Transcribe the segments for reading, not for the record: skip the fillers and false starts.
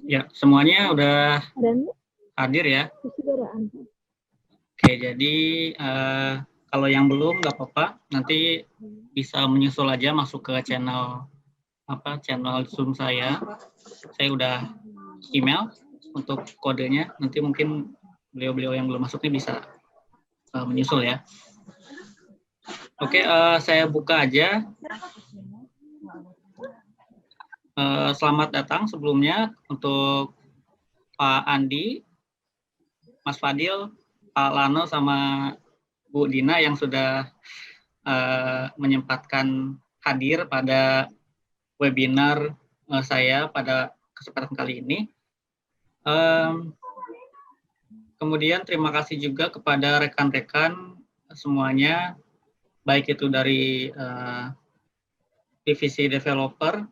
Ya, semuanya udah hadir ya. Oke, jadi kalau yang belum nggak apa-apa, nanti bisa menyusul aja masuk ke channel channel Zoom saya. Saya udah email untuk kodenya. Nanti mungkin beliau-beliau yang belum masuk ini bisa menyusul ya. Oke, saya buka aja. Selamat datang sebelumnya untuk Pak Andi, Mas Fadil, Pak Lano, sama Bu Dina yang sudah menyempatkan hadir pada webinar saya pada kesempatan kali ini. Kemudian terima kasih juga kepada rekan-rekan semuanya, baik itu dari divisi developer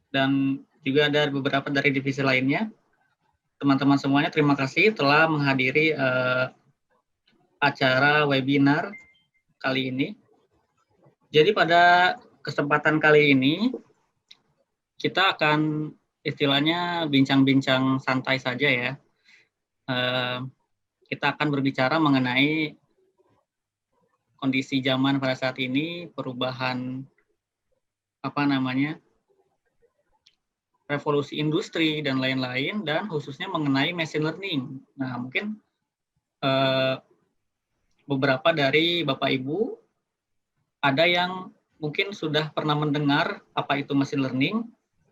dan juga ada beberapa dari divisi lainnya. Teman-teman semuanya terima kasih telah menghadiri acara webinar kali ini. Jadi pada kesempatan kali ini kita akan istilahnya bincang-bincang santai saja ya. Kita akan berbicara mengenai kondisi zaman pada saat ini, perubahan revolusi industri dan lain-lain, dan khususnya mengenai machine learning. Nah, mungkin beberapa dari Bapak Ibu ada yang mungkin sudah pernah mendengar apa itu machine learning,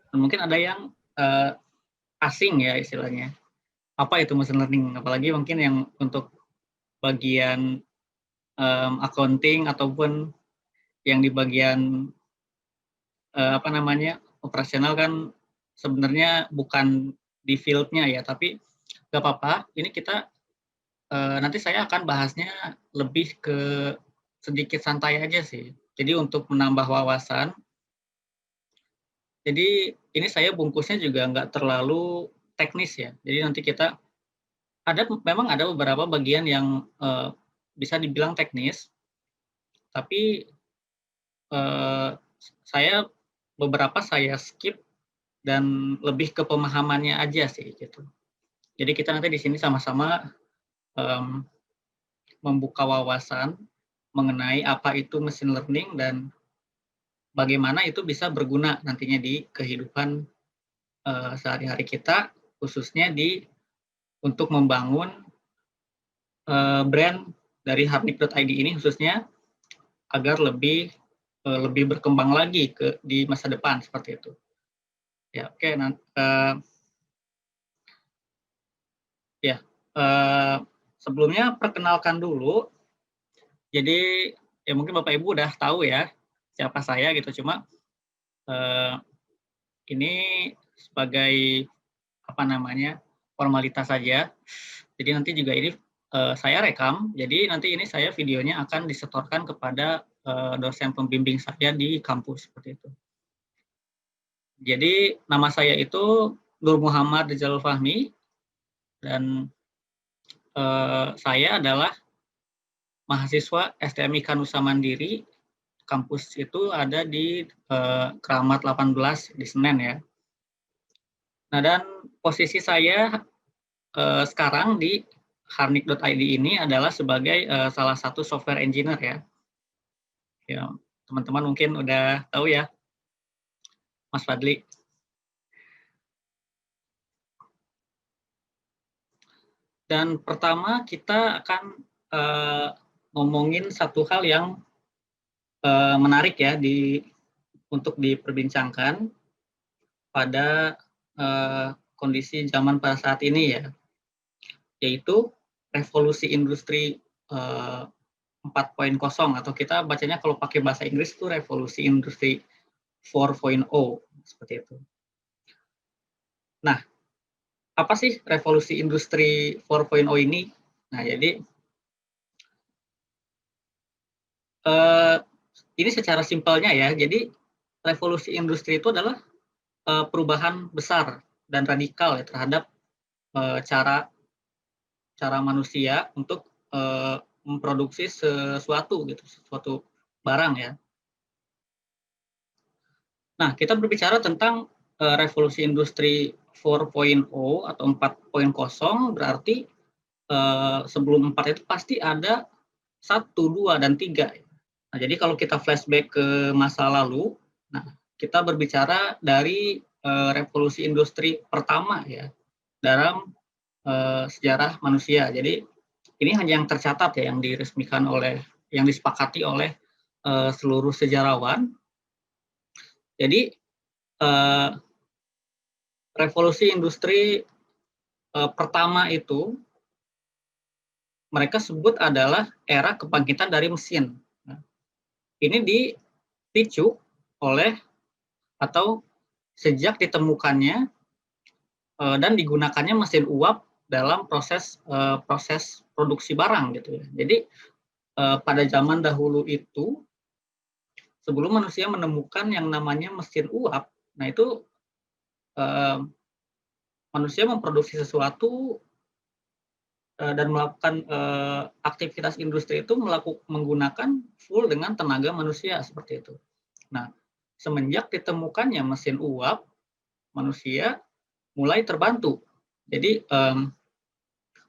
dan mungkin ada yang asing ya istilahnya. Apa itu machine learning? Apalagi mungkin yang untuk bagian accounting ataupun yang di bagian operasional kan sebenarnya bukan di field-nya ya, tapi nggak apa-apa. Ini kita nanti saya akan bahasnya lebih ke sedikit santai aja sih. Jadi untuk menambah wawasan. Jadi ini saya bungkusnya juga nggak terlalu teknis ya. Jadi nanti kita memang ada beberapa bagian yang bisa dibilang teknis, tapi beberapa saya skip dan lebih ke pemahamannya aja sih gitu. Jadi kita nanti di sini sama-sama membuka wawasan mengenai apa itu machine learning dan bagaimana itu bisa berguna nantinya di kehidupan sehari-hari kita, khususnya untuk membangun brand dari Harnik.id ini khususnya agar lebih berkembang lagi di masa depan seperti itu. Ya, oke. Sebelumnya perkenalkan dulu. Jadi ya mungkin Bapak Ibu udah tahu ya siapa saya gitu. Cuma ini sebagai formalitas saja. Jadi nanti juga ini saya rekam. Jadi nanti ini saya videonya akan disetorkan kepada dosen pembimbing saya di kampus seperti itu. Jadi nama saya itu Nur Muhammad Rizal Fahmi dan saya adalah mahasiswa STMIK Nusa Mandiri. Kampus itu ada di Keramat 18 di Senen ya. Nah, dan posisi saya sekarang di Harnik.id ini adalah sebagai salah satu software engineer ya. Ya, teman-teman mungkin udah tahu ya, Mas Fadli. Dan pertama kita akan ngomongin satu hal yang menarik ya untuk diperbincangkan pada kondisi zaman pada saat ini ya, yaitu revolusi industri 4.0 atau kita bacanya kalau pakai bahasa Inggris itu revolusi industri 4.0 seperti itu. Nah, apa sih revolusi industri 4.0 ini? Nah, jadi ini secara simpelnya ya. Jadi revolusi industri itu adalah perubahan besar dan radikal ya terhadap cara manusia untuk memproduksi sesuatu gitu, sesuatu barang ya. Nah, kita berbicara tentang revolusi industri 4.0 atau 4.0 berarti sebelum 4 itu pasti ada 1, 2, dan 3. Nah, jadi kalau kita flashback ke masa lalu, nah kita berbicara dari revolusi industri pertama ya dalam sejarah manusia. Jadi ini hanya yang tercatat ya, yang diresmikan oleh, yang disepakati oleh seluruh sejarawan. Jadi revolusi industri pertama itu mereka sebut adalah era kebangkitan dari mesin. Nah, ini dipicu oleh atau sejak ditemukannya dan digunakannya mesin uap dalam proses produksi barang gitu ya. Jadi pada zaman dahulu itu sebelum manusia menemukan yang namanya mesin uap, nah itu manusia memproduksi sesuatu dan melakukan aktivitas industri itu menggunakan full dengan tenaga manusia seperti itu. Nah, semenjak ditemukannya mesin uap, manusia mulai terbantu. Jadi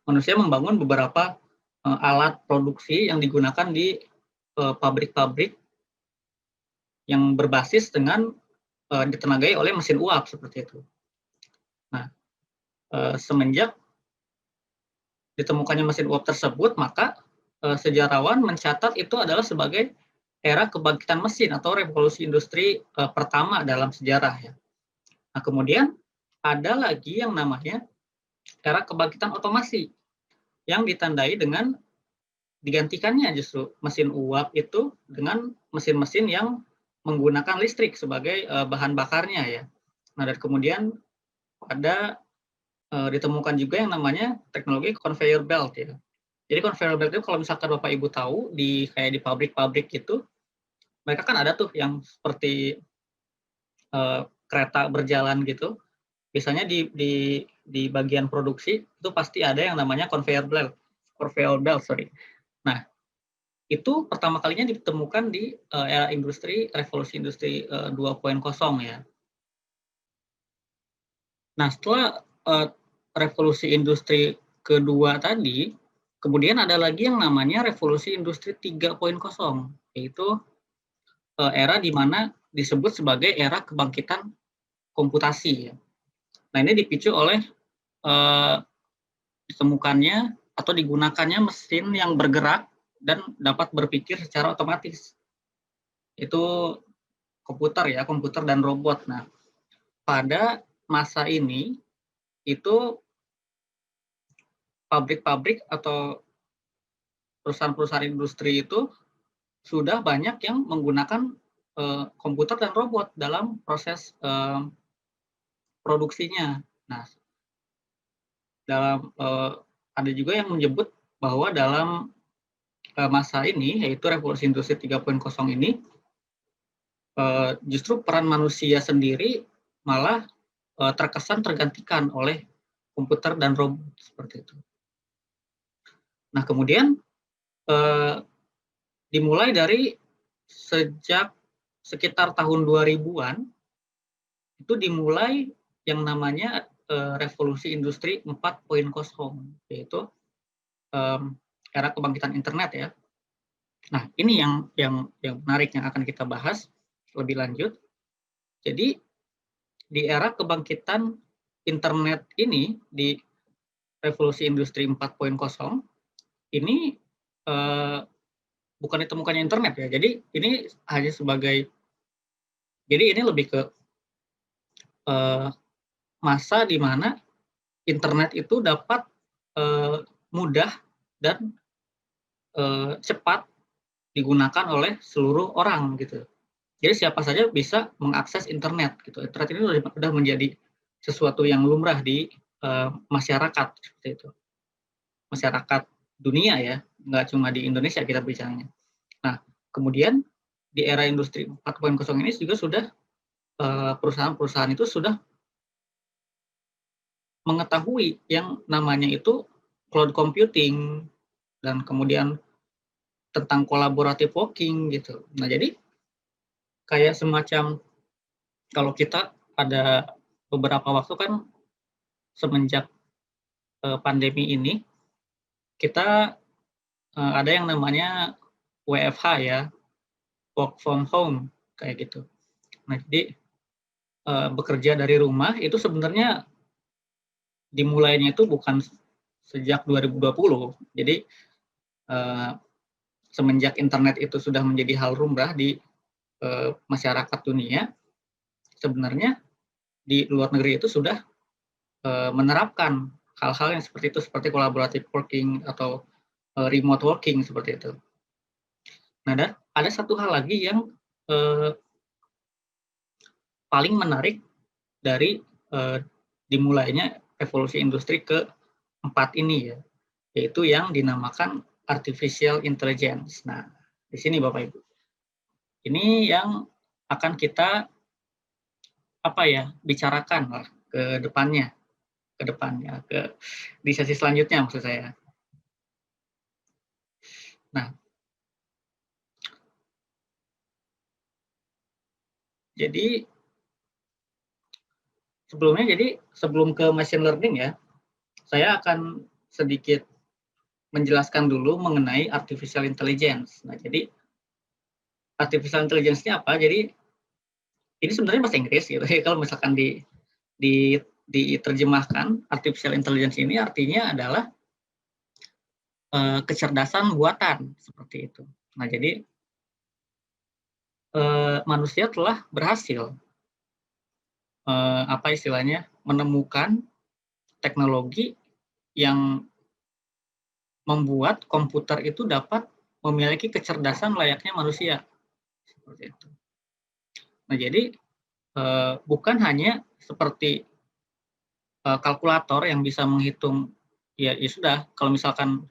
manusia membangun beberapa alat produksi yang digunakan di pabrik-pabrik yang berbasis dengan ditenagai oleh mesin uap seperti itu. Nah, semenjak ditemukannya mesin uap tersebut, maka sejarawan mencatat itu adalah sebagai era kebangkitan mesin atau revolusi industri pertama dalam sejarah ya. Nah, kemudian ada lagi yang namanya era kebangkitan otomasi yang ditandai dengan digantikannya justru mesin uap itu dengan mesin-mesin yang menggunakan listrik sebagai bahan bakarnya ya. Nah, dan kemudian ada ditemukan juga yang namanya teknologi conveyor belt ya. Jadi conveyor belt itu kalau misalkan Bapak Ibu tahu kayak di pabrik-pabrik gitu, mereka kan ada tuh yang seperti kereta berjalan gitu. Biasanya di bagian produksi itu pasti ada yang namanya conveyor belt, sorry. Nah, itu pertama kalinya ditemukan di era revolusi industri 2.0 ya. Nah, setelah revolusi industri kedua tadi, kemudian ada lagi yang namanya revolusi industri 3.0, yaitu era di mana disebut sebagai era kebangkitan komputasi. Nah, ini dipicu oleh ditemukannya atau digunakannya mesin yang bergerak dan dapat berpikir secara otomatis. Itu komputer dan robot. Nah, pada masa ini itu pabrik-pabrik atau perusahaan-perusahaan industri itu sudah banyak yang menggunakan komputer dan robot dalam proses produksinya. Nah, ada juga yang menyebut bahwa dalam masa ini, yaitu revolusi industri 3.0 ini, justru peran manusia sendiri malah terkesan tergantikan oleh komputer dan robot seperti itu. Nah, kemudian dimulai dari sejak sekitar tahun 2000-an, itu dimulai yang namanya revolusi industri 4.0, yaitu era kebangkitan internet ya. Nah, ini yang menarik yang akan kita bahas lebih lanjut. Jadi di era kebangkitan internet ini, di revolusi industri 4.0 ini bukan ditemukannya internet ya. Jadi ini hanya jadi ini lebih ke masa di mana internet itu dapat mudah dan cepat digunakan oleh seluruh orang gitu. Jadi siapa saja bisa mengakses internet gitu. Internet ini sudah menjadi sesuatu yang lumrah di masyarakat seperti itu. Masyarakat dunia ya, nggak cuma di Indonesia kita bicaranya. Nah, kemudian di era industri 4.0 ini juga sudah perusahaan-perusahaan itu sudah mengetahui yang namanya itu cloud computing dan kemudian tentang collaborative working gitu. Nah, jadi kayak semacam kalau kita ada beberapa waktu kan semenjak pandemi ini kita ada yang namanya WFH ya, work from home kayak gitu. Nah, jadi bekerja dari rumah itu sebenarnya dimulainya itu bukan sejak 2020. Jadi semenjak internet itu sudah menjadi hal lumrah di masyarakat dunia, sebenarnya di luar negeri itu sudah menerapkan hal-hal yang seperti itu, seperti collaborative working atau remote working seperti itu. Nah, dan ada satu hal lagi yang paling menarik dari dimulainya evolusi industri keempat ini ya, yaitu yang dinamakan artificial intelligence. Nah, di sini Bapak Ibu, ini yang akan kita bicarakan lah ke depannya, di sesi selanjutnya maksud saya. Nah, jadi sebelum ke machine learning ya, saya akan sedikit menjelaskan dulu mengenai artificial intelligence. Nah, jadi artificial intelligence ini apa? Jadi ini sebenarnya bahasa Inggris gitu. Kalau misalkan diterjemahkan, artificial intelligence ini artinya adalah kecerdasan buatan seperti itu. Nah, jadi manusia telah berhasil menemukan teknologi yang membuat komputer itu dapat memiliki kecerdasan layaknya manusia seperti itu. Nah, jadi bukan hanya seperti kalkulator yang bisa menghitung ya sudah kalau misalkan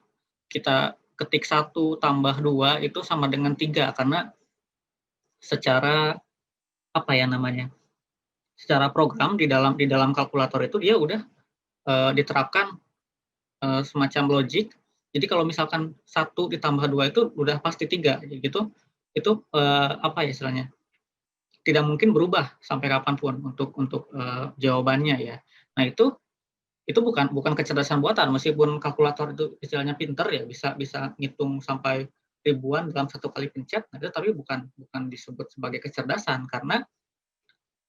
kita ketik 1 tambah 2 itu sama dengan 3 karena secara secara program di dalam kalkulator itu dia udah diterapkan semacam logik. Jadi kalau misalkan 1 ditambah 2 itu udah pasti 3 gitu. Itu istilahnya tidak mungkin berubah sampai kapanpun untuk jawabannya ya. Nah, itu bukan kecerdasan buatan, meskipun kalkulator itu istilahnya pinter ya, bisa ngitung sampai ribuan dalam satu kali pencet, tapi bukan disebut sebagai kecerdasan karena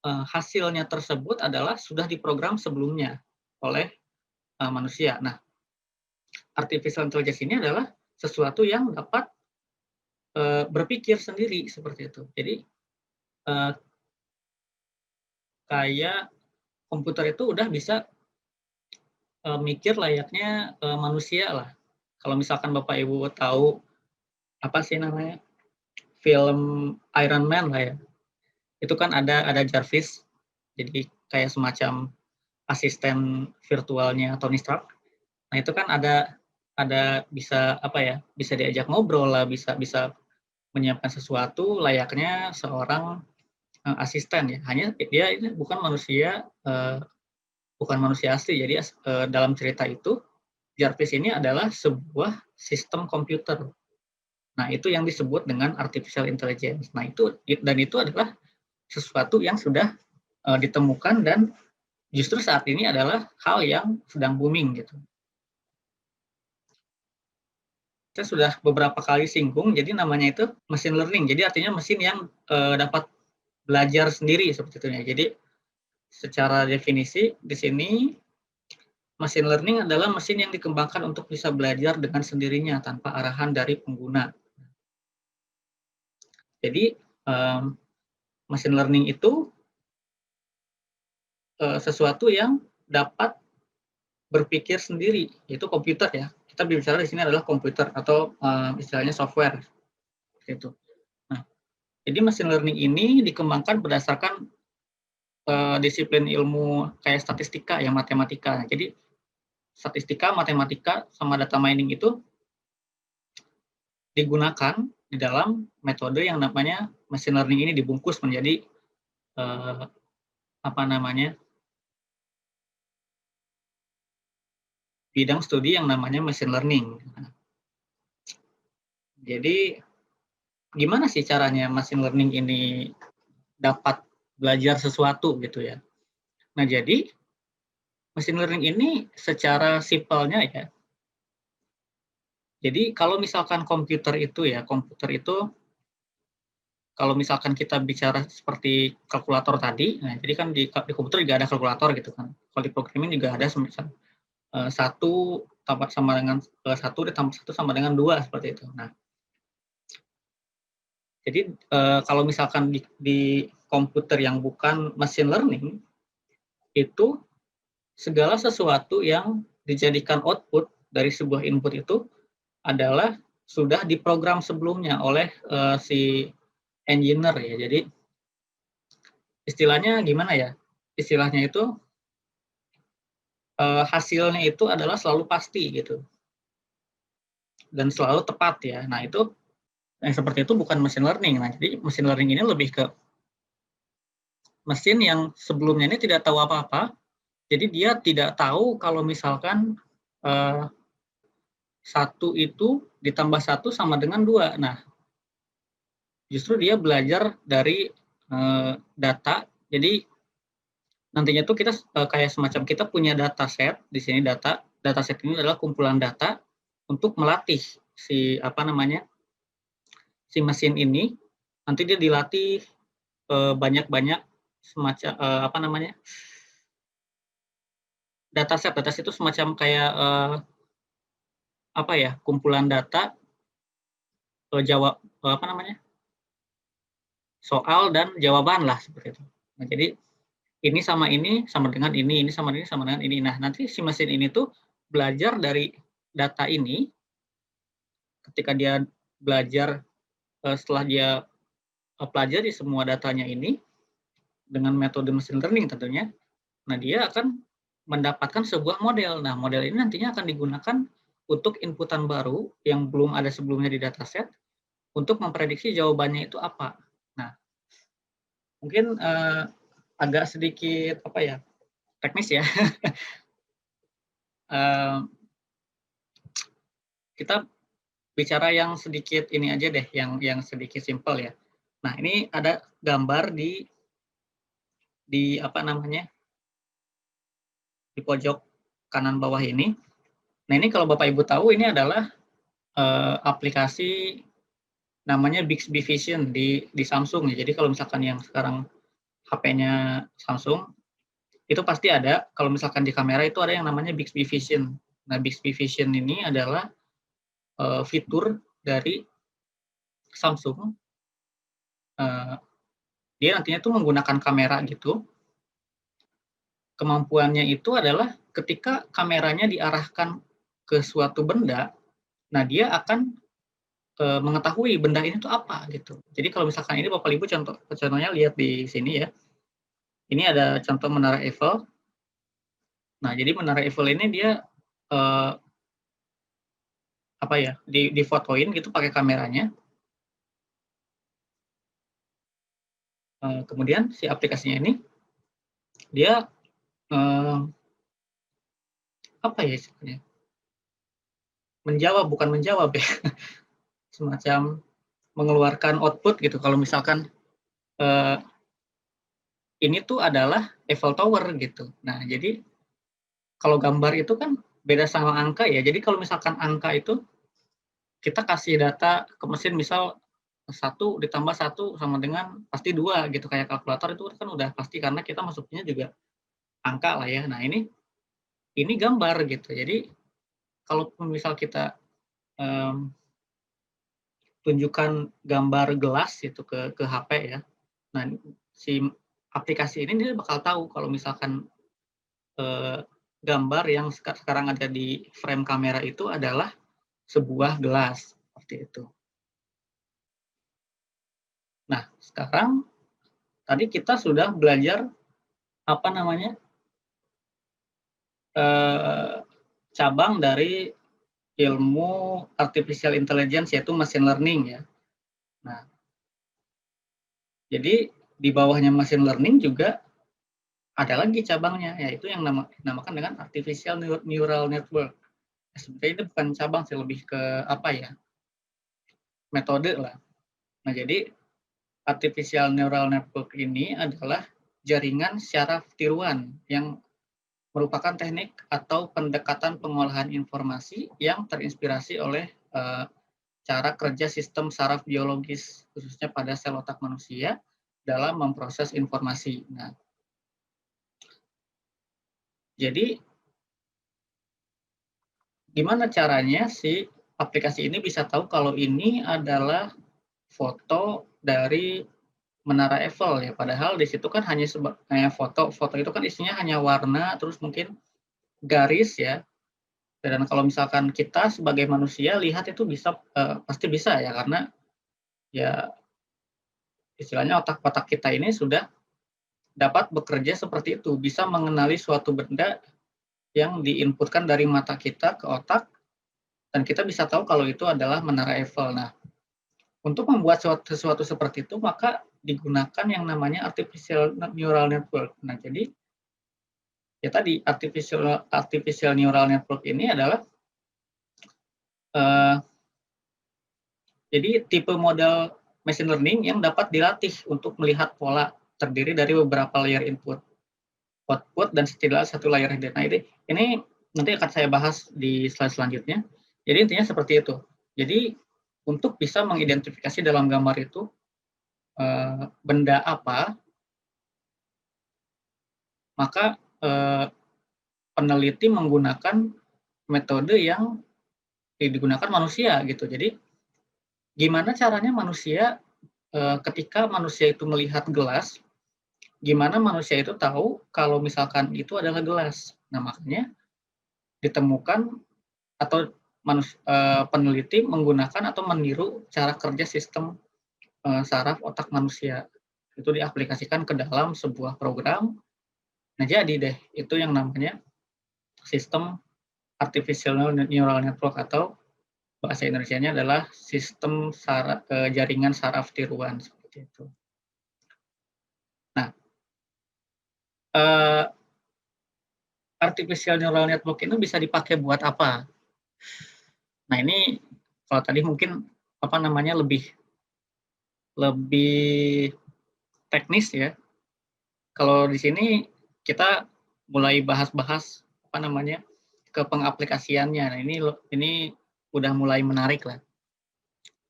hasilnya tersebut adalah sudah diprogram sebelumnya oleh manusia. Nah, artificial intelligence ini adalah sesuatu yang dapat berpikir sendiri seperti itu. Jadi kayak komputer itu udah bisa mikir layaknya manusia lah. Kalau misalkan Bapak Ibu tahu apa sih namanya film Iron Man lah ya, itu kan ada Jarvis, jadi kayak semacam asisten virtualnya Tony Stark. Nah, itu kan ada bisa bisa diajak ngobrol lah, bisa menyiapkan sesuatu layaknya seorang asisten ya. Hanya dia ini bukan manusia asli. Jadi dalam cerita itu Jarvis ini adalah sebuah sistem komputer. Nah, itu yang disebut dengan artificial intelligence. Nah, itu adalah sesuatu yang sudah ditemukan dan justru saat ini adalah hal yang sedang booming gitu. Saya sudah beberapa kali singgung, jadi namanya itu machine learning. Jadi artinya mesin yang dapat belajar sendiri seperti itu ya. Jadi secara definisi di sini machine learning adalah mesin yang dikembangkan untuk bisa belajar dengan sendirinya tanpa arahan dari pengguna. Jadi machine learning itu sesuatu yang dapat berpikir sendiri, yaitu komputer ya. Kita bicara di sini adalah komputer atau istilahnya software. seperti itu. Nah, jadi machine learning ini dikembangkan berdasarkan disiplin ilmu kayak statistika, yang matematika. Jadi statistika, matematika, sama data mining itu digunakan di dalam metode yang namanya machine learning ini, dibungkus menjadi bidang studi yang namanya machine learning. Jadi gimana sih caranya machine learning ini dapat belajar sesuatu gitu ya. Nah, jadi machine learning ini secara simpelnya ya. Jadi kalau misalkan komputer itu kalau misalkan kita bicara seperti kalkulator tadi, nah jadi kan di komputer juga ada kalkulator gitu kan. Kalau di programming juga ada semacam 1 tambah sama dengan 1 ditambah 1 sama dengan 2 seperti itu. Nah, jadi kalau misalkan di komputer yang bukan machine learning, itu segala sesuatu yang dijadikan output dari sebuah input itu adalah sudah diprogram sebelumnya oleh si engineer ya. Jadi istilahnya gimana ya? Istilahnya itu hasilnya itu adalah selalu pasti gitu dan selalu tepat ya. Nah, itu yang seperti itu bukan machine learning. Nah, jadi machine learning ini lebih ke mesin yang sebelumnya ini tidak tahu apa-apa. Jadi dia tidak tahu kalau misalkan 1 itu ditambah 1 sama dengan 2. Nah, justru dia belajar dari data. Jadi nantinya tuh kita kayak semacam kita punya dataset. Di sini dataset ini adalah kumpulan data untuk melatih si si mesin ini. Nanti dia dilatih banyak-banyak semacam dataset itu semacam kayak kumpulan data jawab soal dan jawaban lah seperti itu. Nah, jadi ini sama dengan ini sama dengan ini. Nah, nanti si mesin ini tuh belajar dari data ini. Ketika dia belajar setelah dia pelajari semua datanya ini dengan metode machine learning tentunya, nah dia akan mendapatkan sebuah model. Nah, model ini nantinya akan digunakan untuk inputan baru yang belum ada sebelumnya di dataset untuk memprediksi jawabannya itu apa. Nah, mungkin agak sedikit teknis ya. Kita bicara yang sedikit ini aja deh, yang sedikit simpel ya. Nah, ini ada gambar di di pojok kanan bawah ini. Nah, ini kalau Bapak Ibu tahu, ini adalah aplikasi namanya Bixby Vision di Samsung ya. Jadi kalau misalkan yang sekarang HP-nya Samsung, itu pasti ada. Kalau misalkan di kamera itu ada yang namanya Bixby Vision. Nah, Bixby Vision ini adalah fitur dari Samsung. Dia nantinya tuh menggunakan kamera gitu. Kemampuannya itu adalah ketika kameranya diarahkan ke suatu benda, nah dia akan mengetahui benda ini tuh apa gitu. Jadi kalau misalkan ini Bapak Ibu contohnya lihat di sini ya. Ini ada contoh Menara Eiffel. Nah, jadi Menara Eiffel ini dia difotoin gitu pakai kameranya. Kemudian si aplikasinya ini dia istilahnya? Bukan menjawab ya. Semacam mengeluarkan output gitu. Kalau misalkan ini tuh adalah Eiffel Tower gitu. Nah, jadi kalau gambar itu kan beda sama angka ya. Jadi kalau misalkan angka itu kita kasih data ke mesin, misal 1 ditambah 1 sama dengan pasti 2 gitu, kayak kalkulator itu kan udah pasti karena kita masuknya juga angka lah ya. Nah, ini gambar gitu. Jadi kalau misal kita tunjukkan gambar gelas itu ke HP ya. Nah, si aplikasi ini dia bakal tahu kalau misalkan gambar yang sekarang ada di frame kamera itu adalah sebuah gelas, seperti itu. Nah, sekarang tadi kita sudah belajar apa namanya cabang dari ilmu artificial intelligence, yaitu machine learning ya. Nah, jadi di bawahnya machine learning juga ada lagi cabangnya, yaitu yang dinamakan dengan artificial neural network. Sebenarnya itu bukan cabang sih, lebih ke apa ya, metode lah. Nah, jadi artificial neural network ini adalah jaringan syaraf tiruan yang merupakan teknik atau pendekatan pengolahan informasi yang terinspirasi oleh cara kerja sistem saraf biologis, khususnya pada sel otak manusia dalam memproses informasi. Nah, jadi gimana caranya si aplikasi ini bisa tahu kalau ini adalah foto dari Menara Eiffel ya, padahal di situ kan hanya foto itu kan isinya hanya warna, terus mungkin garis ya. Dan kalau misalkan kita sebagai manusia lihat itu bisa pasti bisa ya, karena ya istilahnya otak-otak kita ini sudah dapat bekerja seperti itu, bisa mengenali suatu benda yang diinputkan dari mata kita ke otak, dan kita bisa tahu kalau itu adalah Menara Eiffel. Nah, untuk membuat sesuatu seperti itu, maka digunakan yang namanya artificial neural network. Nah, jadi ya tadi artificial neural network ini adalah jadi tipe model machine learning yang dapat dilatih untuk melihat pola, terdiri dari beberapa layer input, output, dan setidaknya satu layer hidden. Nah, ini nanti akan saya bahas di slide selanjutnya. Jadi intinya seperti itu. Jadi untuk bisa mengidentifikasi dalam gambar itu benda apa, maka peneliti menggunakan metode yang digunakan manusia gitu. Jadi gimana caranya manusia ketika manusia itu melihat gelas, gimana manusia itu tahu kalau misalkan itu adalah gelas. Nah, makanya ditemukan atau peneliti menggunakan atau meniru cara kerja sistem saraf otak manusia. Itu diaplikasikan ke dalam sebuah program. Nah, jadi deh itu yang namanya sistem artificial neural network, atau bahasa Indonesianya adalah sistem jaringan saraf tiruan, seperti itu. Nah, artificial neural network ini bisa dipakai buat apa? Nah, ini kalau tadi mungkin apa namanya lebih teknis ya. Kalau di sini kita mulai bahas-bahas apa namanya ke pengaplikasiannya. Nah, ini udah mulai menarik lah.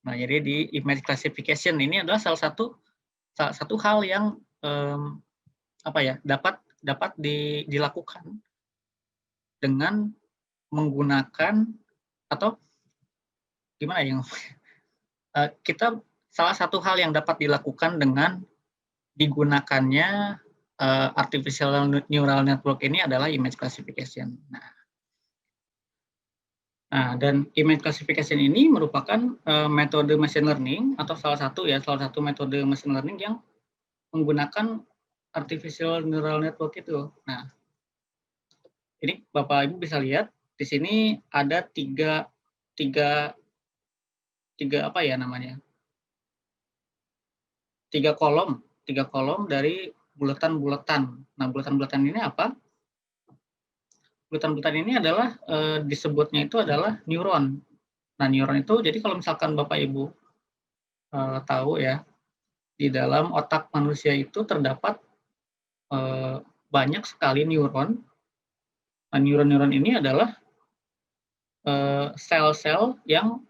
Nah, jadi di image classification ini adalah salah satu hal yang apa ya dapat dilakukan dengan menggunakan, atau gimana ya, kita salah satu hal yang dapat dilakukan dengan digunakannya artificial neural network ini adalah image classification. Nah, dan image classification ini merupakan metode machine learning, atau salah satu metode machine learning yang menggunakan artificial neural network itu. Nah, ini Bapak Ibu bisa lihat di sini ada tiga apa ya namanya? Tiga kolom dari bulatan-bulatan. Nah, bulatan-bulatan ini apa? Bulatan-bulatan ini adalah disebutnya itu adalah neuron. Nah, neuron itu jadi kalau misalkan Bapak Ibu tahu ya, di dalam otak manusia itu terdapat banyak sekali neuron. Nah, neuron-neuron ini adalah sel-sel yang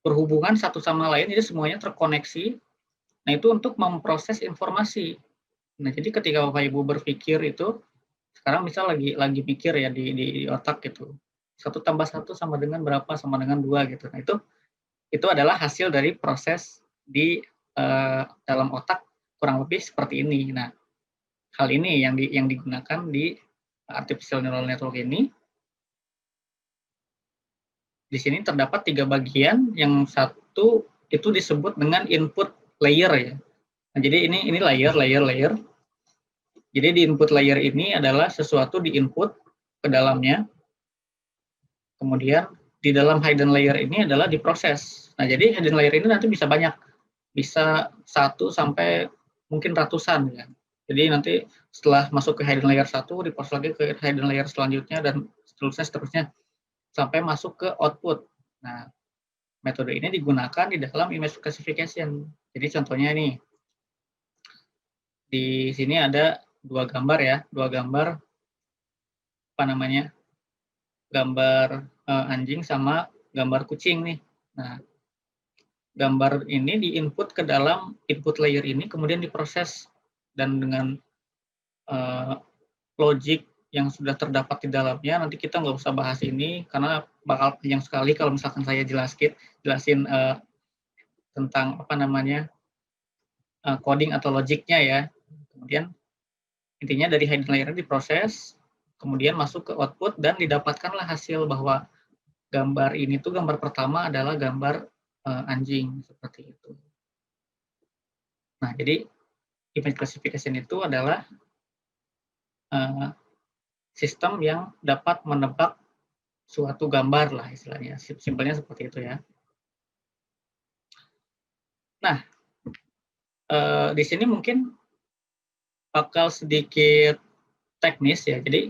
berhubungan satu sama lain, jadi semuanya terkoneksi. Nah, itu untuk memproses informasi. Nah, jadi ketika Bapak Ibu berpikir itu, sekarang misal lagi pikir ya di otak gitu, 1+1 sama dengan berapa, sama dengan 2 gitu. Nah, itu adalah hasil dari proses di dalam otak kurang lebih seperti ini. Nah, hal ini yang digunakan di artificial neural network ini. Di sini terdapat 3 bagian, yang satu itu disebut dengan input layer ya. Nah, jadi ini layer. Jadi di input layer ini adalah sesuatu di input ke dalamnya, kemudian di dalam hidden layer ini adalah diproses. Nah, jadi hidden layer ini nanti bisa banyak, bisa 1 sampai mungkin ratusan ya. Jadi nanti setelah masuk ke hidden layer 1, diproses lagi ke hidden layer selanjutnya dan seterusnya sampai masuk ke output. Nah, metode ini digunakan di dalam image classification. Jadi contohnya nih, di sini ada 2 gambar ya, 2 gambar apa namanya, gambar anjing sama gambar kucing nih. Nah, gambar ini diinput ke dalam input layer ini, kemudian diproses dan dengan logic yang sudah terdapat di dalamnya. Nanti kita nggak usah bahas ini karena bakal panjang sekali kalau misalkan saya jelasin tentang apa namanya coding atau logiknya ya. Kemudian intinya dari hidden layer diproses, kemudian masuk ke output dan didapatkanlah hasil bahwa gambar ini tuh gambar pertama adalah gambar anjing seperti itu. Nah, jadi image classification itu adalah sistem yang dapat menebak suatu gambar lah istilahnya. Simpelnya seperti itu ya. Nah, di sini mungkin bakal sedikit teknis ya. Jadi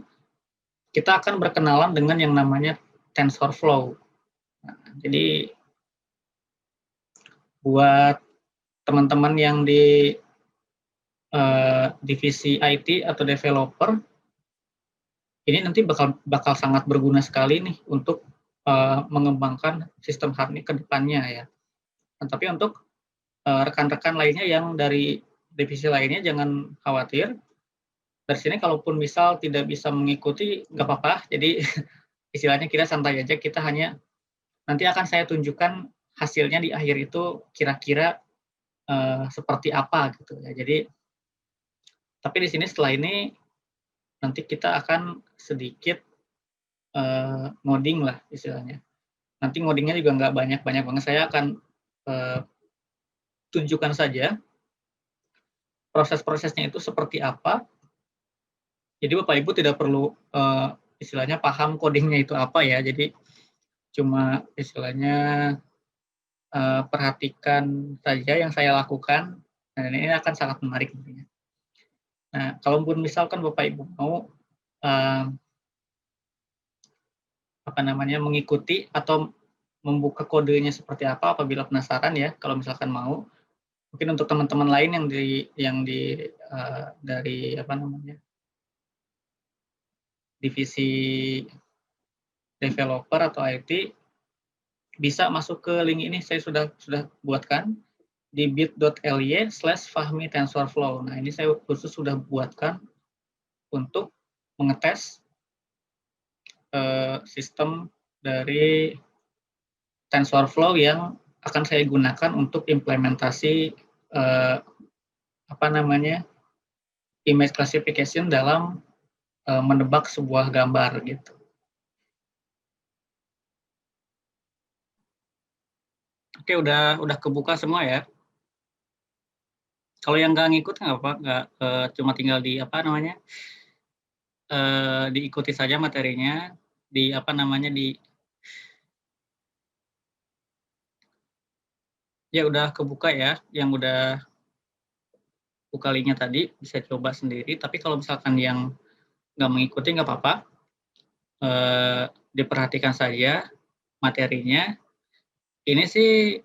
kita akan berkenalan dengan yang namanya TensorFlow. Nah, jadi buat teman-teman yang di divisi IT atau developer, ini nanti bakal sangat berguna sekali nih untuk mengembangkan sistem HARNI ke depannya ya. Nah, tapi untuk rekan-rekan lainnya yang dari divisi lainnya jangan khawatir. Dari sini kalaupun misal tidak bisa mengikuti nggak apa-apa. Jadi istilahnya kita santai aja. Kita hanya nanti akan saya tunjukkan hasilnya di akhir itu kira-kira seperti apa gitu ya. Jadi tapi di sini setelah ini nanti kita akan sedikit ngoding lah istilahnya. Nanti ngodingnya juga nggak banyak-banyak banget. Saya akan tunjukkan saja proses-prosesnya itu seperti apa. Jadi Bapak Ibu tidak perlu istilahnya paham codingnya itu apa ya. Jadi cuma istilahnya perhatikan saja yang saya lakukan. Dan ini akan sangat menarik tentunya. Nah, kalaupun misalkan Bapak Ibu mau apa namanya mengikuti atau membuka kodenya seperti apa apabila penasaran ya, kalau misalkan mau. Mungkin untuk teman-teman lain yang dari apa namanya divisi developer atau IT bisa masuk ke link ini, saya sudah buatkan di bit.ly/Fahmi TensorFlow. Nah, ini saya khusus sudah buatkan untuk mengetes sistem dari TensorFlow yang akan saya gunakan untuk implementasi apa namanya image classification dalam menebak sebuah gambar gitu. Oke, udah kebuka semua ya. Kalau yang nggak ngikut nggak apa, nggak cuma tinggal di apa namanya diikuti saja materinya, di apa namanya ya udah kebuka ya, yang udah buka linknya tadi bisa coba sendiri. Tapi kalau misalkan yang nggak mengikuti nggak apa-apa, diperhatikan saja materinya. Ini sih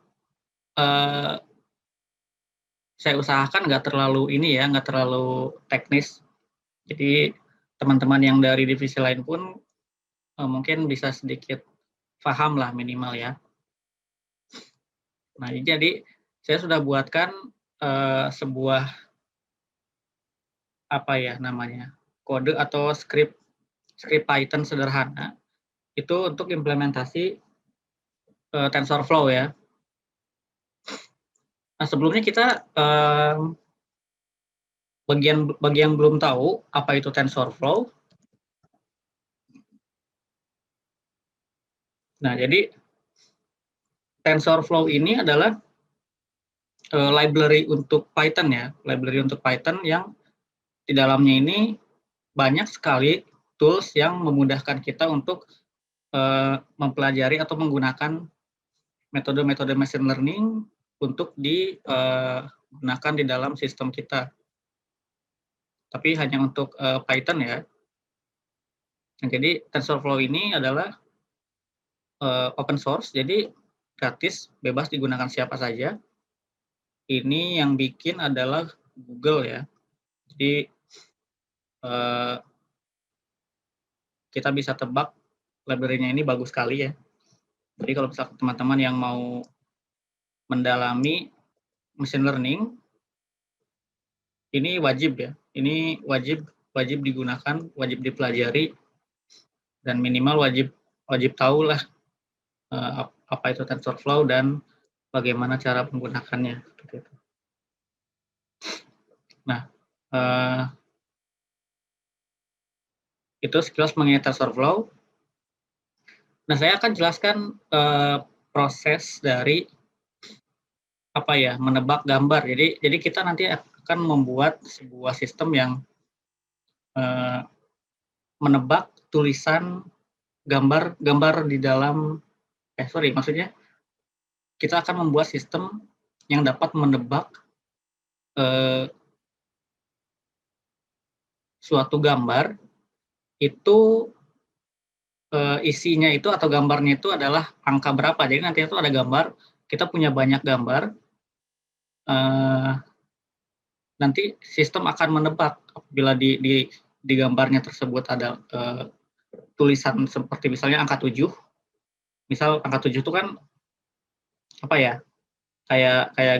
saya usahakan nggak terlalu ini ya, nggak terlalu teknis. Jadi teman-teman yang dari divisi lain pun mungkin bisa sedikit paham lah minimal ya. Nah, jadi saya sudah buatkan sebuah apa ya namanya kode atau script Python sederhana itu untuk implementasi TensorFlow ya. Nah, sebelumnya kita bagi yang belum tahu apa itu TensorFlow. Nah, jadi TensorFlow ini adalah library untuk Python ya, library untuk Python yang di dalamnya ini banyak sekali tools yang memudahkan kita untuk mempelajari atau menggunakan metode-metode machine learning untuk digunakan di dalam sistem kita. Tapi hanya untuk Python ya. Nah, jadi TensorFlow ini adalah open source, jadi gratis, bebas digunakan siapa saja. Ini yang bikin adalah Google ya. Jadi kita bisa tebak library-nya ini bagus sekali ya. Jadi kalau misalkan teman-teman yang mau mendalami machine learning, ini wajib ya. Ini wajib digunakan, wajib dipelajari, dan minimal wajib tahu lah apa itu TensorFlow dan bagaimana cara menggunakannya. Nah, itu sekilas mengenai TensorFlow. Nah, saya akan jelaskan proses dari menebak gambar. Jadi kita nanti akan membuat sebuah sistem yang menebak tulisan gambar di dalam maksudnya kita akan membuat sistem yang dapat menebak suatu gambar itu isinya itu atau gambarnya itu adalah angka berapa. Jadi nanti itu ada gambar, kita punya banyak gambar, nanti sistem akan menebak apabila di gambarnya tersebut ada tulisan seperti misalnya angka 7. Misal angka 7 itu kan kayak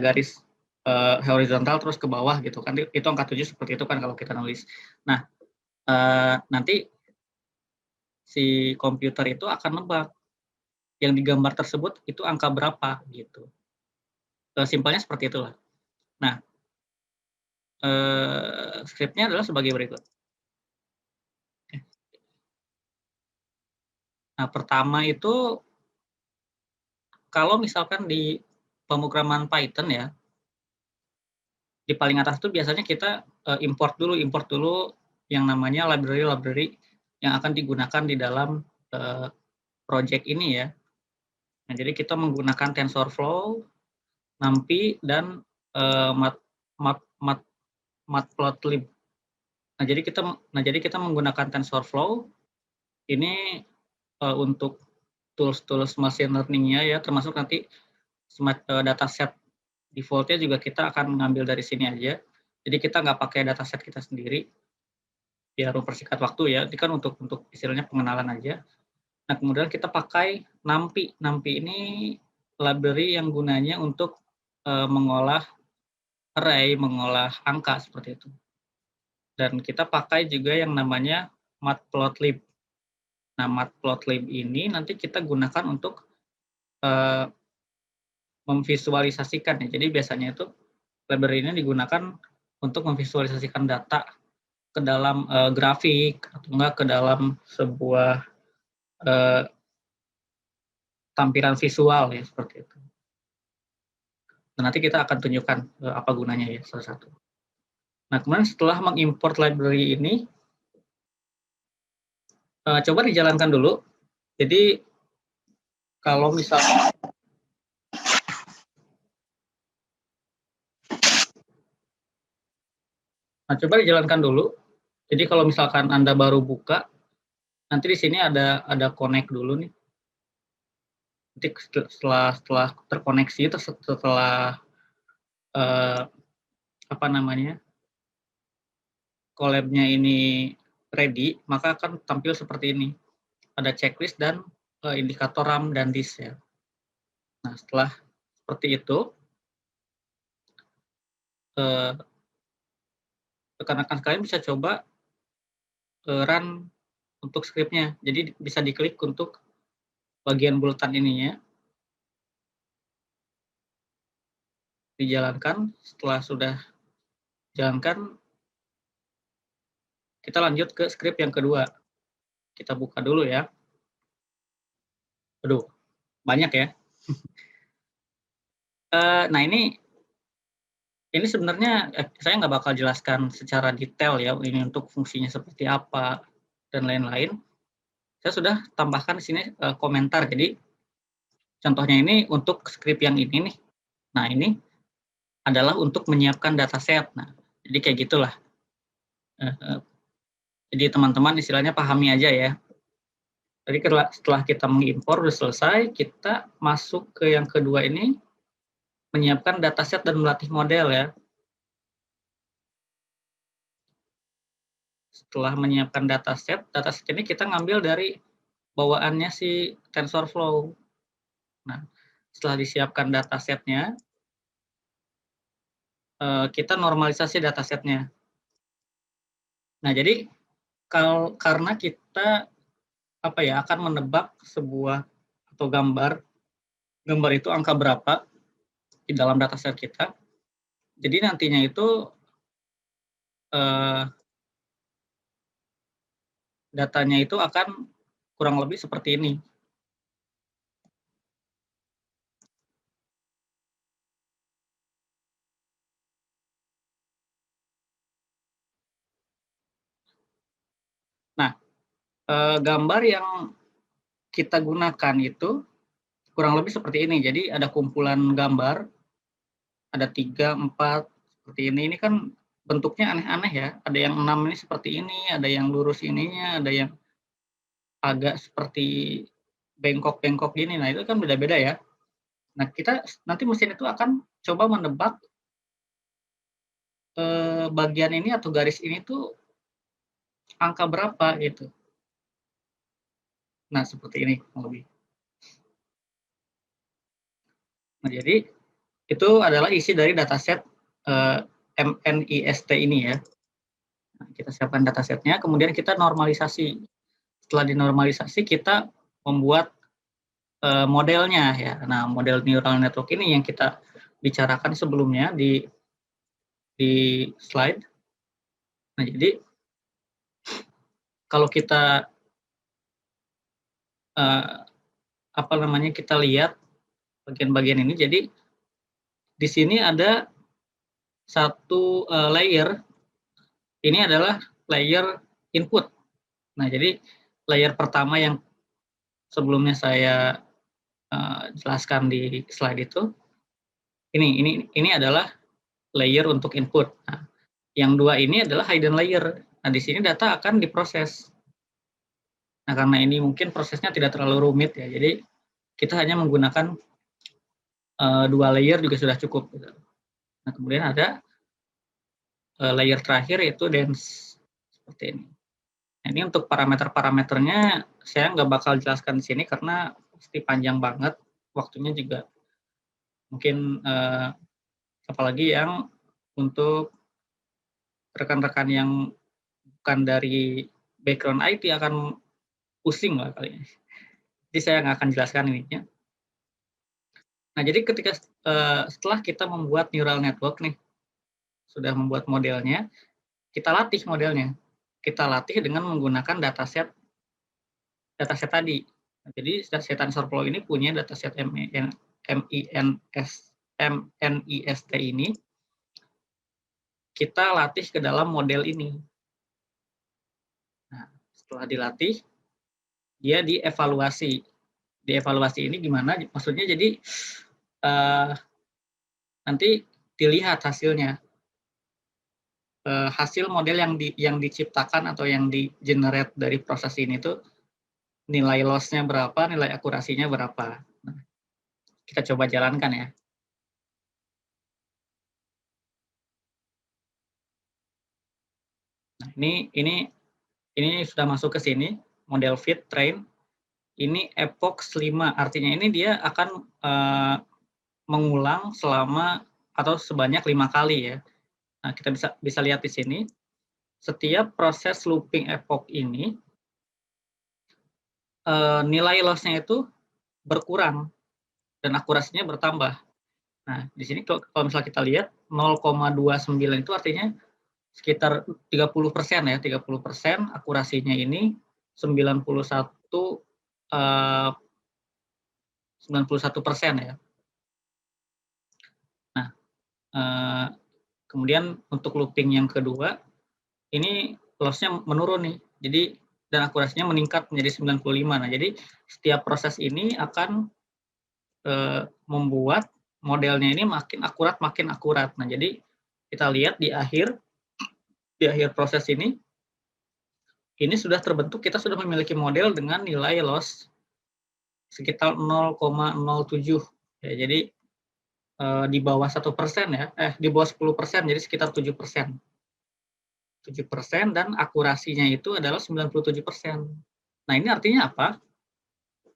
garis horizontal terus ke bawah gitu kan, itu angka 7 seperti itu kan kalau kita nulis. Nah, nanti si komputer itu akan nebak yang digambar tersebut itu angka berapa gitu. Simpelnya seperti itulah. Nah, skripnya adalah sebagai berikut. Nah, pertama itu kalau misalkan di pemrograman Python ya, di paling atas itu biasanya kita import dulu yang namanya library yang akan digunakan di dalam project ini ya. Nah, jadi kita menggunakan TensorFlow, NumPy, dan Matplotlib. Nah, jadi kita menggunakan TensorFlow ini untuk tools machine learning-nya ya, termasuk nanti dataset default-nya juga kita akan mengambil dari sini aja. Jadi kita nggak pakai dataset kita sendiri, biar mempersingkat waktu ya. Ini kan untuk istilahnya pengenalan aja. Nah, kemudian kita pakai NumPy. NumPy ini library yang gunanya untuk mengolah array, mengolah angka seperti itu. Dan kita pakai juga yang namanya Matplotlib. Nah, Matplotlib ini nanti kita gunakan untuk memvisualisasikan ya. Jadi biasanya itu library ini digunakan untuk memvisualisasikan data ke dalam grafik atau enggak ke dalam sebuah tampilan visual ya, seperti itu. Dan nanti kita akan tunjukkan apa gunanya ya salah satu. Nah, kemudian setelah mengimport library ini, coba dijalankan dulu. Jadi kalau misalnya coba dijalankan dulu. Jadi kalau misalkan Anda baru buka, nanti di sini ada connect dulu nih. Nanti setelah terkoneksi, setelah collab-nya ini ready, maka akan tampil seperti ini. Ada checklist dan indikator RAM dan disk ya. Nah, setelah seperti itu, rekan-rekan sekalian bisa coba run untuk scriptnya. Jadi bisa diklik untuk bagian bulatan ininya, dijalankan. Setelah sudah dijalankan, kita lanjut ke script yang kedua. Kita buka dulu ya. Aduh, banyak ya. Nah, ini Ini sebenarnya saya nggak bakal jelaskan secara detail ya, ini untuk fungsinya seperti apa dan lain-lain. Saya sudah tambahkan di sini komentar. Jadi contohnya ini untuk script yang ini nih. Nah, ini adalah untuk menyiapkan dataset. Nah, jadi kayak gitulah. Jadi teman-teman istilahnya pahami aja ya. Jadi setelah kita mengimpor udah selesai, kita masuk ke yang kedua ini, menyiapkan dataset dan melatih model ya. Setelah menyiapkan dataset ini kita ngambil dari bawaannya si TensorFlow. Nah, setelah disiapkan datasetnya, kita normalisasi datasetnya. Nah, jadi karena kita akan menebak sebuah atau gambar itu angka berapa di dalam dataset kita. Jadi nantinya itu datanya itu akan kurang lebih seperti ini. Nah, gambar yang kita gunakan itu kurang lebih seperti ini. Jadi ada kumpulan gambar, ada 3, 4, seperti ini. Ini kan bentuknya aneh-aneh ya. Ada yang 6 ini seperti ini, ada yang lurus ininya, ada yang agak seperti bengkok-bengkok gini. Nah, itu kan beda-beda ya. Nah, kita nanti mesin itu akan coba menebak bagian ini atau garis ini tuh angka berapa gitu. Nah, seperti ini lebih. Nah, jadi itu adalah isi dari dataset MNIST ini ya. Nah, kita siapkan datasetnya, kemudian kita normalisasi. Setelah dinormalisasi, kita membuat modelnya ya. Nah, model neural network ini yang kita bicarakan sebelumnya di slide. Nah, jadi kalau kita kita lihat bagian-bagian ini, jadi di sini ada satu layer. Ini adalah layer input. Nah, jadi layer pertama yang sebelumnya saya jelaskan di slide itu, ini adalah layer untuk input. Nah, yang dua ini adalah hidden layer. Nah, di sini data akan diproses. Nah, karena ini mungkin prosesnya tidak terlalu rumit ya, jadi kita hanya menggunakan dua layer juga sudah cukup. Nah, kemudian ada layer terakhir yaitu dense seperti ini. Nah, ini untuk parameter-parameternya saya nggak bakal jelaskan di sini karena pasti panjang banget, waktunya juga mungkin apalagi yang untuk rekan-rekan yang bukan dari background IT akan pusing lah kali ini. Jadi saya nggak akan jelaskan ini ya. Nah, jadi ketika setelah kita membuat neural network nih, sudah membuat modelnya, kita latih modelnya. Kita latih dengan menggunakan dataset tadi. Nah, jadi si TensorFlow ini punya dataset MNIST ini, kita latih ke dalam model ini. Nah, setelah dilatih, dia dievaluasi. Dievaluasi ini gimana? Maksudnya jadi nanti dilihat hasilnya. Hasil model yang diciptakan atau yang di-generate dari proses ini tuh nilai loss-nya berapa, nilai akurasinya berapa. Nah, kita coba jalankan ya. Nah, ini sudah masuk ke sini, model fit train. Ini epoch 5, artinya ini dia akan mengulang selama atau sebanyak 5 kali ya. Nah, kita bisa lihat di sini, setiap proses looping epoch ini, nilai loss-nya itu berkurang dan akurasinya bertambah. Nah, di sini kalau misalnya kita lihat 0,29 itu artinya sekitar 30% ya, 30% akurasinya ini 91% ya. Nah, Kemudian untuk looping yang kedua, ini loss-nya menurun nih. Jadi dan akurasinya meningkat menjadi 95. Nah, jadi setiap proses ini akan membuat modelnya ini makin akurat. Nah, jadi kita lihat di akhir proses ini sudah terbentuk, kita sudah memiliki model dengan nilai loss sekitar 0,07. Ya, jadi di bawah 1% ya, di bawah 10%, jadi sekitar 7%. 7% dan akurasinya itu adalah 97%. Nah, ini artinya apa?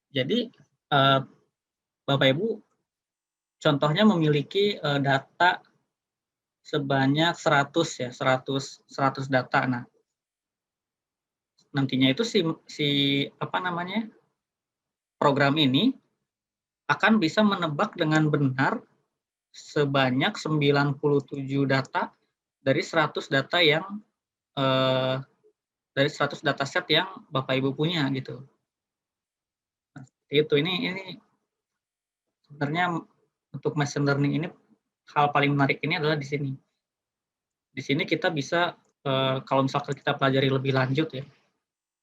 Jadi Bapak Ibu contohnya memiliki data sebanyak 100 ya, 100 data. Nah, nantinya itu program ini akan bisa menebak dengan benar sebanyak 97 data dari 100 data yang dari 100 dataset yang Bapak Ibu punya gitu. Nah, itu ini sebenarnya untuk machine learning ini hal paling menarik ini adalah di sini. Di sini kita bisa kalau misalkan kita pelajari lebih lanjut ya,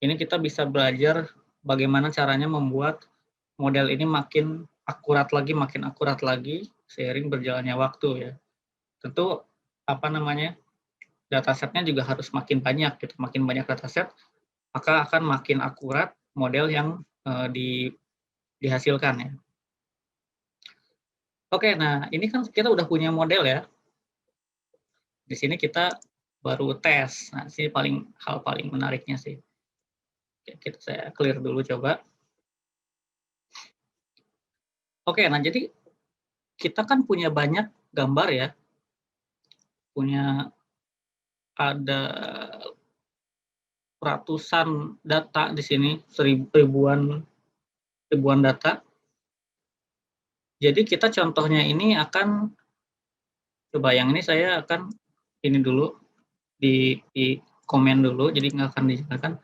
ini kita bisa belajar bagaimana caranya membuat model ini makin akurat lagi seiring berjalannya waktu ya. Tentu datasetnya juga harus makin banyak gitu. Makin banyak dataset, maka akan makin akurat model yang dihasilkan ya. Oke, nah ini kan kita udah punya model ya. Di sini kita baru tes. Nah, sini hal paling menariknya sih. Oke, saya clear dulu coba. Oke, nah jadi kita kan punya banyak gambar ya. Ada ratusan data di sini, ribuan data. Jadi kita contohnya ini akan coba yang ini saya akan ini dulu di komen dulu, jadi nggak akan dijelaskan.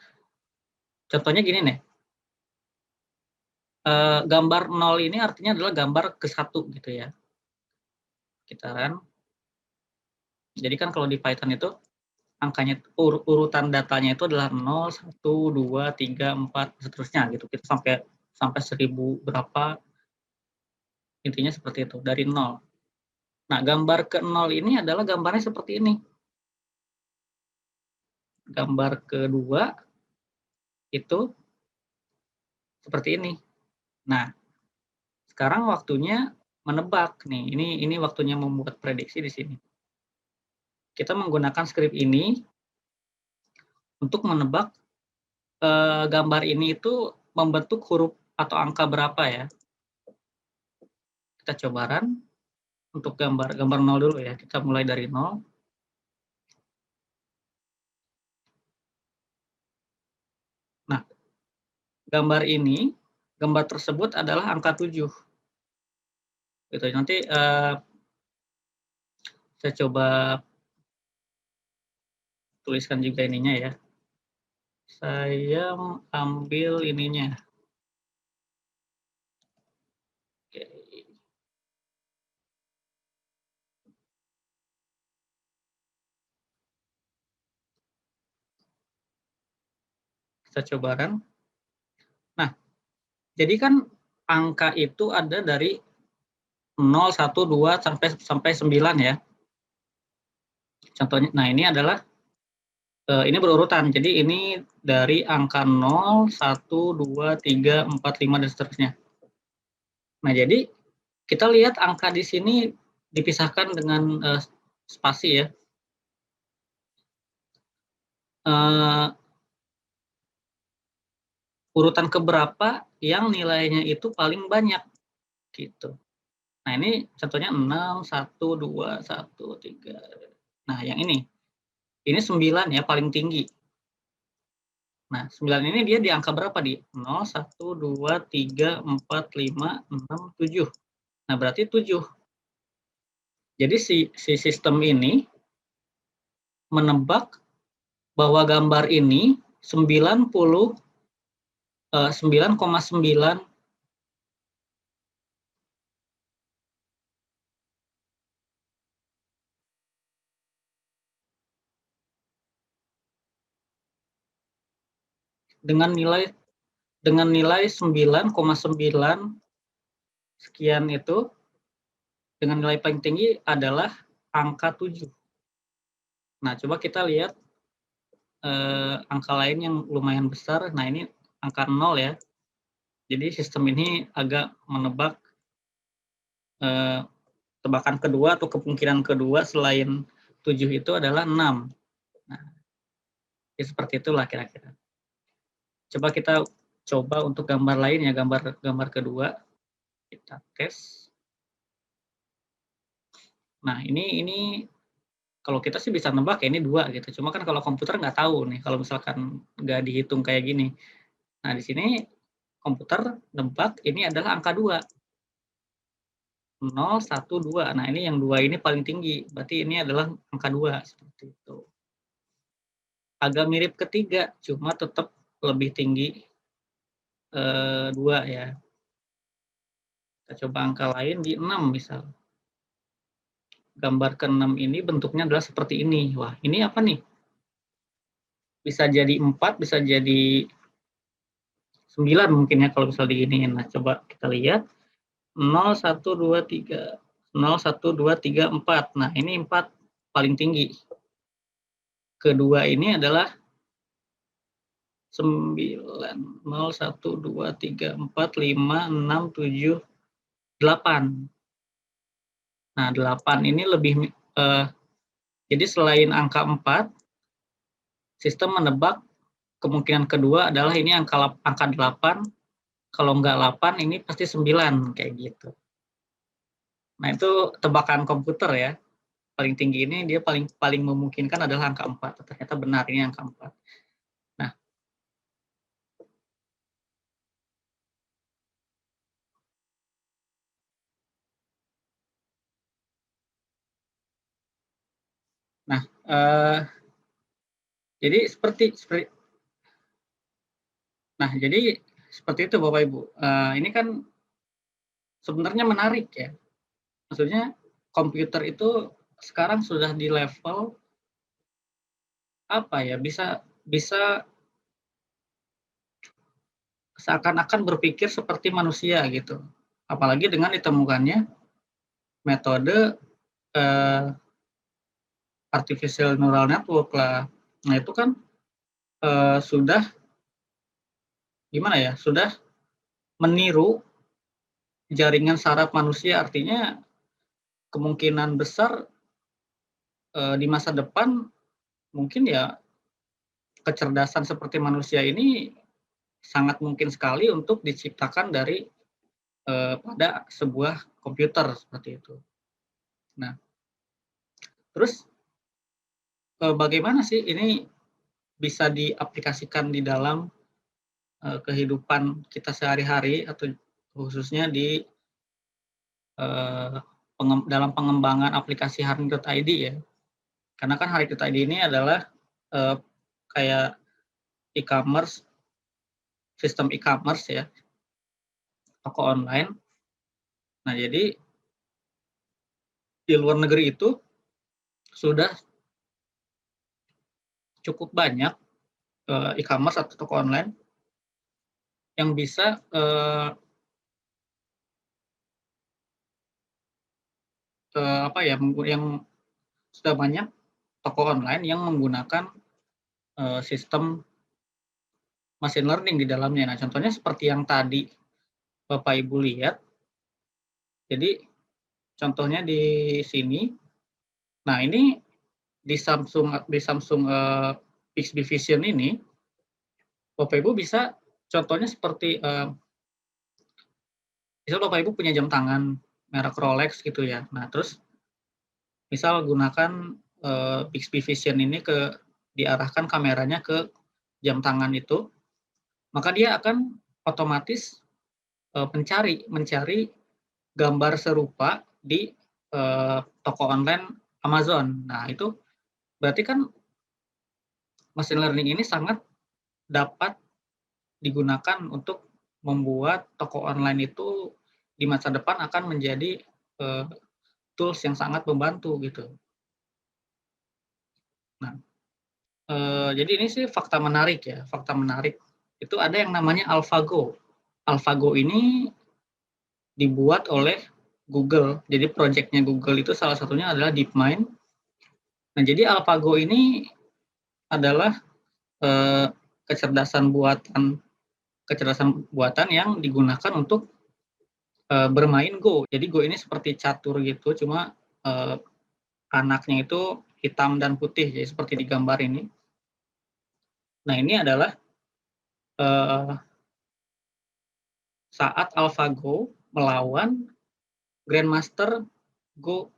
Contohnya gini nih, gambar 0 ini artinya adalah gambar ke-1 gitu ya. Sekitaran. Jadi kan kalau di Python itu angkanya urutan datanya itu adalah 0, 1, 2, 3, 4 seterusnya gitu. Kita sampai 1000 berapa, intinya seperti itu dari 0. Nah, gambar ke 0 ini adalah gambarnya seperti ini. Gambar kedua itu seperti ini. Nah, sekarang waktunya menebak nih. Ini waktunya membuat prediksi di sini. Kita menggunakan skrip ini untuk menebak gambar ini itu membentuk huruf atau angka berapa ya. Kita coba run untuk gambar 0 dulu ya. Kita mulai dari 0. Nah, gambar tersebut adalah angka 7. Gitu. Nanti saya coba tuliskan juga ininya ya. Saya ambil ininya. Oke. Kita coba run. Nah, jadi kan angka itu ada dari 0, 1, 2 sampai 9 ya. Contohnya, nah ini adalah ini berurutan. Jadi ini dari angka 0, 1, 2, 3, 4, 5 dan seterusnya. Nah, jadi kita lihat angka di sini dipisahkan dengan spasi ya. Urutan keberapa yang nilainya itu paling banyak gitu. Nah, ini contohnya 6, 1, 2, 1, 3. Nah, yang ini 9 ya, paling tinggi. Nah, 9 ini dia di angka berapa? Di 0, 1, 2, 3, 4, 5, 6, 7. Nah, berarti 7. Jadi si sistem ini menebak bahwa gambar ini 9,9 dengan nilai 9,9 sekian itu, dengan nilai paling tinggi adalah angka 7. Nah, coba kita lihat angka lain yang lumayan besar. Nah, ini angka 0 ya. Jadi sistem ini agak menebak tebakan kedua atau kemungkinan kedua selain 7 itu adalah 6. Nah, ya seperti itulah kira-kira. Coba kita coba untuk gambar lain ya, gambar kedua. Kita tes. Nah, ini kalau kita sih bisa nebak ya ini 2 gitu. Cuma kan kalau komputer nggak tahu nih kalau misalkan nggak dihitung kayak gini. Nah, di sini komputer nebak ini adalah angka 2. 0, 1, 2. Nah, ini yang 2 ini paling tinggi. Berarti ini adalah angka 2 seperti itu. Agak mirip ketiga, cuma tetap lebih tinggi 2 ya. Kita coba angka lain di 6 misal. Gambar ke-6 ini bentuknya adalah seperti ini. Wah, ini apa nih? Bisa jadi 4, bisa jadi 9 mungkin ya kalau misal diginiin. Nah, coba kita lihat. 0, 1, 2, 3. 0, 1, 2, 3, 4. Nah, ini 4 paling tinggi. Kedua ini adalah 9, 0, 1, 2, 3, 4, 5, 6, 7, 8. Nah, 8 ini lebih, jadi selain angka 4, sistem menebak kemungkinan kedua adalah ini angka 8, kalau nggak 8 ini pasti 9, kayak gitu. Nah, itu tebakan komputer ya. Paling tinggi ini dia paling memungkinkan adalah angka 4. Ternyata benar ini angka 4. Nah, jadi seperti itu Bapak Ibu. Ini kan sebenarnya menarik ya. Maksudnya komputer itu sekarang sudah di level apa ya, bisa seakan-akan berpikir seperti manusia gitu. Apalagi dengan ditemukannya metode artificial neural network lah. Nah, itu kan sudah gimana ya? Sudah meniru jaringan saraf manusia, artinya kemungkinan besar di masa depan mungkin ya kecerdasan seperti manusia ini sangat mungkin sekali untuk diciptakan dari pada sebuah komputer seperti itu. Nah, terus bagaimana sih ini bisa diaplikasikan di dalam kehidupan kita sehari-hari atau khususnya di dalam pengembangan aplikasi Hari.id ya. Karena kan Hari.id ini adalah kayak e-commerce, sistem e-commerce ya, toko online. Nah, jadi di luar negeri itu sudah cukup banyak e-commerce atau toko online yang bisa yang sudah banyak toko online yang menggunakan sistem machine learning di dalamnya. Nah, contohnya seperti yang tadi Bapak Ibu lihat. Jadi contohnya di sini. Nah, ini di Samsung Bixby Vision ini, Bapak Ibu bisa contohnya seperti misal Bapak Ibu punya jam tangan merek Rolex gitu ya. Nah, terus misal gunakan Bixby Vision ini diarahkan kameranya ke jam tangan itu, maka dia akan otomatis mencari gambar serupa di toko online Amazon. Nah, itu berarti kan machine learning ini sangat dapat digunakan untuk membuat toko online itu di masa depan akan menjadi tools yang sangat membantu gitu. Nah, jadi ini sih fakta menarik ya, fakta menarik itu ada yang namanya AlphaGo. AlphaGo ini dibuat oleh Google. Jadi proyeknya Google itu salah satunya adalah DeepMind. Nah, jadi AlphaGo ini adalah kecerdasan buatan yang digunakan untuk bermain Go. Jadi Go ini seperti catur gitu, cuma anaknya itu hitam dan putih, jadi seperti di gambar ini. Nah, ini adalah saat AlphaGo melawan Grandmaster Go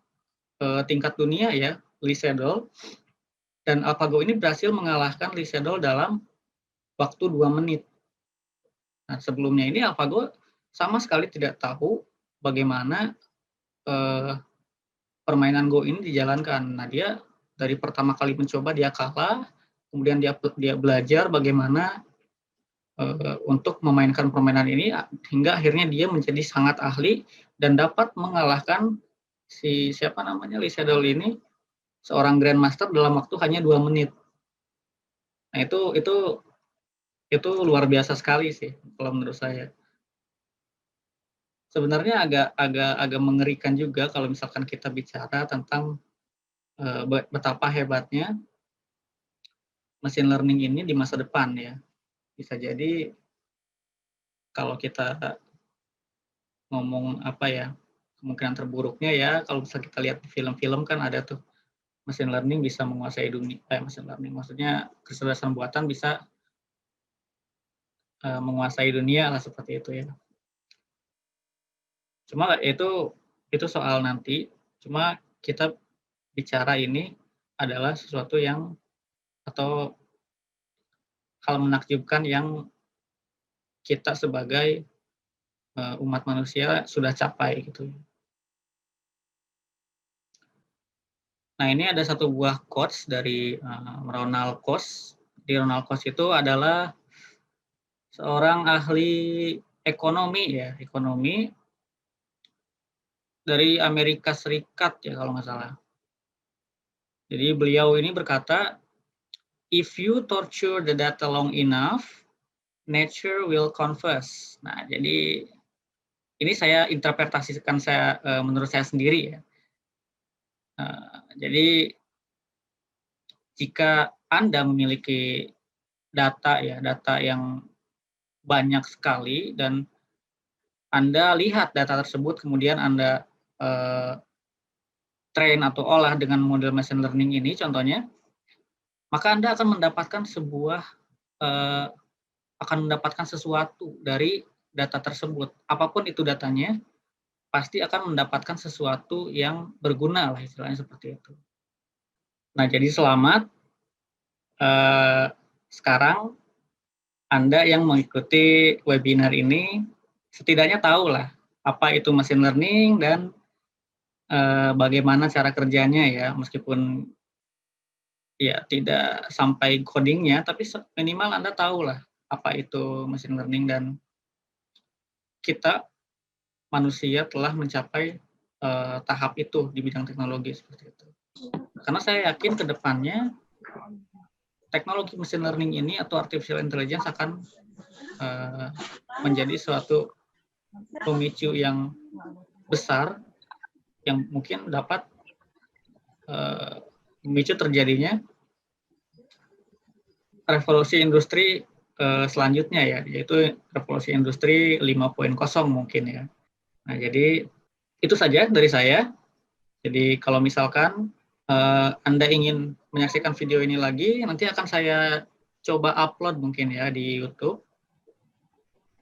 tingkat dunia ya, Lee Sedol. Dan AlphaGo ini berhasil mengalahkan Lee Sedol dalam waktu 2 menit. Nah, sebelumnya ini AlphaGo sama sekali tidak tahu bagaimana permainan Go ini dijalankan. Nah, dia dari pertama kali mencoba dia kalah, kemudian dia belajar bagaimana untuk memainkan permainan ini hingga akhirnya dia menjadi sangat ahli dan dapat mengalahkan siapa namanya Lee Sedol ini, seorang Grandmaster dalam waktu hanya 2 menit. Nah, itu luar biasa sekali sih kalau menurut saya. Sebenarnya agak mengerikan juga kalau misalkan kita bicara tentang betapa hebatnya machine learning ini di masa depan ya. Bisa jadi kalau kita ngomong kemungkinan terburuknya ya, kalau bisa kita lihat di film-film kan ada tuh machine learning bisa menguasai dunia, machine learning maksudnya kecerdasan buatan bisa menguasai dunia lah seperti itu ya. Cuma itu soal nanti. Cuma kita bicara ini adalah sesuatu yang atau hal menakjubkan yang kita sebagai umat manusia sudah capai gitu. Nah, ini ada satu buah quotes dari Ronald Coase. Di Ronald Coase itu adalah seorang ahli ekonomi dari Amerika Serikat ya kalau nggak salah. Jadi beliau ini berkata, if you torture the data long enough, nature will confess. Nah, jadi ini saya interpretasikan menurut saya sendiri ya. Jadi jika Anda memiliki data yang banyak sekali dan Anda lihat data tersebut kemudian Anda train atau olah dengan model machine learning ini contohnya, maka Anda akan mendapatkan sesuatu dari data tersebut. Apapun itu datanya, pasti akan mendapatkan sesuatu yang berguna lah istilahnya seperti itu. Nah, jadi selamat. Sekarang Anda yang mengikuti webinar ini setidaknya tahulah apa itu machine learning dan bagaimana cara kerjanya ya, meskipun ya tidak sampai codingnya, tapi minimal Anda tahulah apa itu machine learning dan kita manusia telah mencapai tahap itu di bidang teknologi seperti itu. Karena saya yakin ke depannya teknologi machine learning ini atau artificial intelligence akan menjadi suatu pemicu yang besar yang mungkin dapat memicu terjadinya revolusi industri selanjutnya ya, yaitu revolusi industri 5.0 mungkin ya. Nah, jadi itu saja dari saya. Jadi kalau misalkan Anda ingin menyaksikan video ini lagi, nanti akan saya coba upload mungkin ya di YouTube.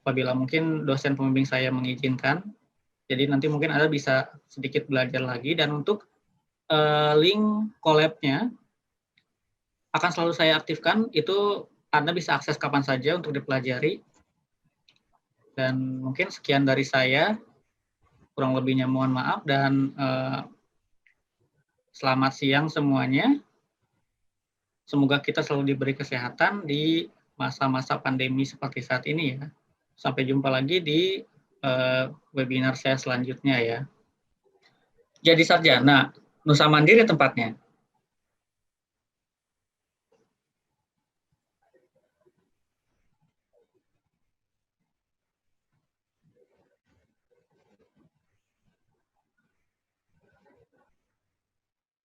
Apabila mungkin dosen pembimbing saya mengizinkan. Jadi nanti mungkin Anda bisa sedikit belajar lagi dan untuk link collab-nya akan selalu saya aktifkan, itu Anda bisa akses kapan saja untuk dipelajari. Dan mungkin sekian dari saya, kurang lebihnya mohon maaf dan selamat siang semuanya. Semoga kita selalu diberi kesehatan di masa-masa pandemi seperti saat ini ya. Sampai jumpa lagi di webinar saya selanjutnya ya. Jadi sarjana, Nusa Mandiri tempatnya.